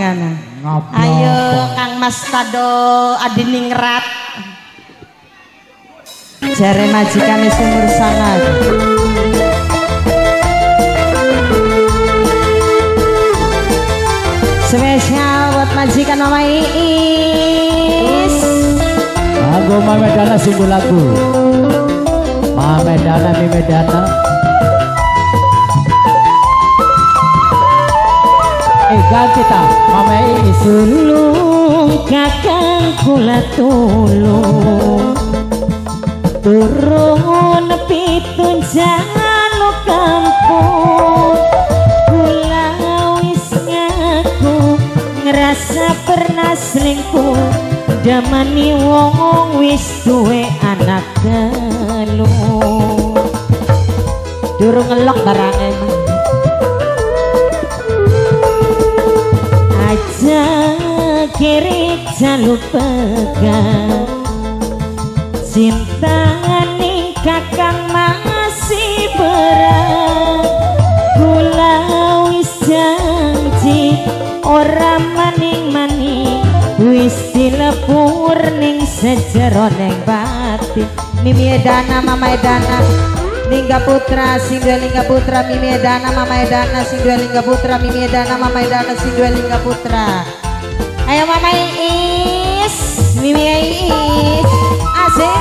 ngana. Ayo Kang Mas Tado Adiningrat. Jare majikan sumur sangat. Spesial buat majikan Mama Iis. Lagu Mamedana singgul lagu. Mamedana Mimedana. Ganti ta Mama Iis. Tulung kakang kula tulung. Turun pitunjan kampung. Kula wis ngaku ngerasa pernah selingkuh. Damani wong wis duwe anak telu. Durung ngelok barangnya aja kiri jaluk pegang. Cinta ning kakang masih berat. Kula wis janji ora maning-maning. Wis dilepur ning sejeroning batin. Mimi Edana Mama Edana Lingga Putra Sindua Lingga Putra Mimi Edana Mama Edana Sindua Lingga Putra Mimi Edana Mama Edana Sindua Lingga Putra. Ayo Mama Iis Mimi Iis asik.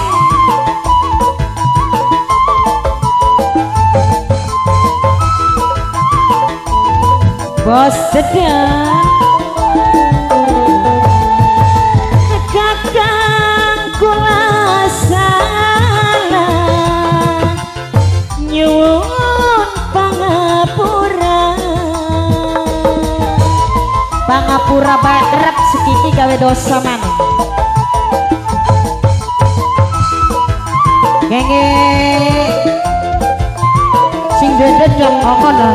Bos sedang kakang kula salah nyuwun pangapura barep sekiki gawe dosa maneh. Genge sing dedet yang ngono.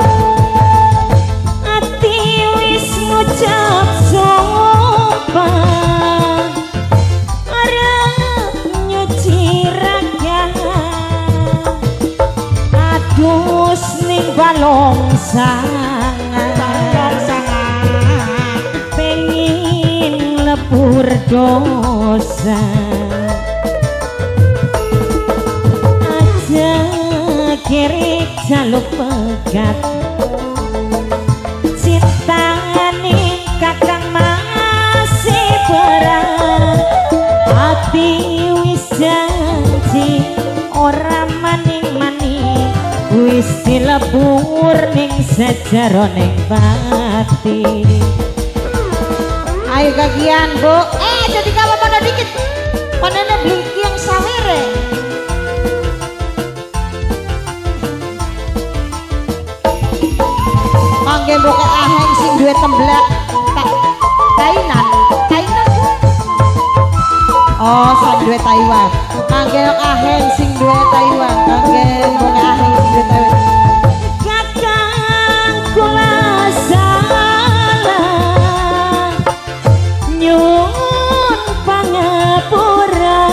Ati wis ngucap sumpah arep nyuci rakyat. Adus ning balong sangat pengin lepur dosa. Aja kiri jaluk pegat. Cinta ning kakang masih berat. Hati wis janji ora maning-maning. Wis dilebur ning sejeroning batin. Ayo kagian Bu. Jadi kalau pada dikit panennya blinki yang sawere. Kangge boke aheng sing duwe temblak Tainan. Oh, sing duwe Taiwan. Kangge aheng sing duwe Taiwan. Kangge boke aheng sing duwe Taiwan. Kakang kula salah nyuwun pangapura.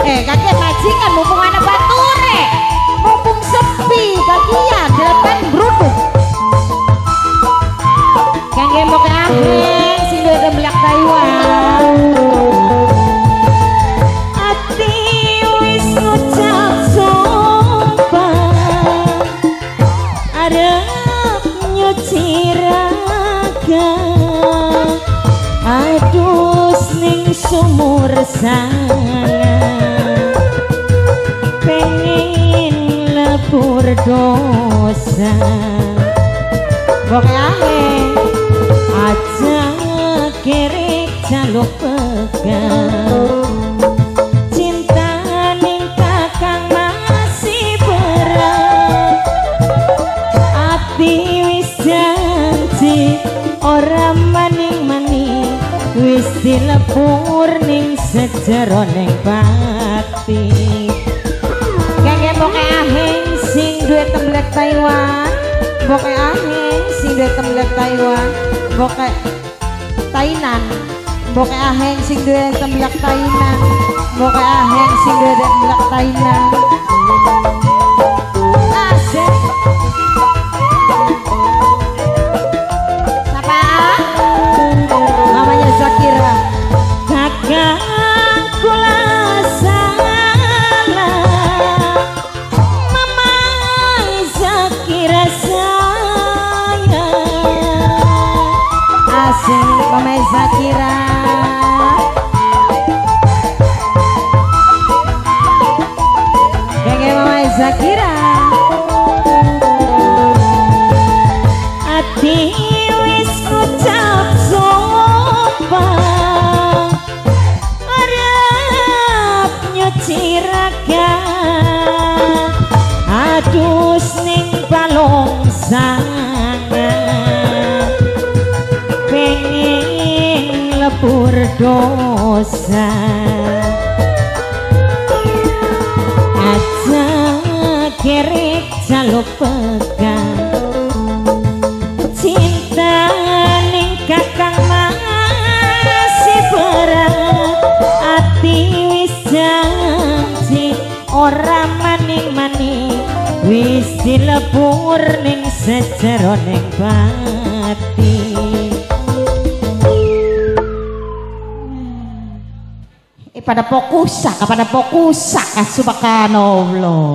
Kakek majikan mumpung ana bature. Mumpung sepi kagian depan bruduk. Kangge boke aheng sing duwe temblak Taiwan. Ati wis ngucap sumpah arep nyuci raga. Adus ning sumur sangat pengin lepur dosa. Boke aheng aja kiri jaluk pegang. Cinta ning kakang masih berat. Ati wis janji ora maning-maning. Wis dilepur ning sejeroning batin. Kangge boke aheng sing duwe temblek Taiwan. Boke aheng sing duwe temblek Taiwan. Boke Tainan. Boke aheng sing duwe temblak Tainan. Boke aheng sing duwe temblak Tainan. Asik. Sapa? sing Mama Zakira. Gege Mama Zakira. Ati wis ngucap sumpah arep nyuci raga adus ning balong sana pengen lebur dosa aja kerek jaluk pegang cinta ning kakang masih berat ati wis janji ora maning-maning wis dilebur ning sejeroning bati. Pada fokus subhanallah.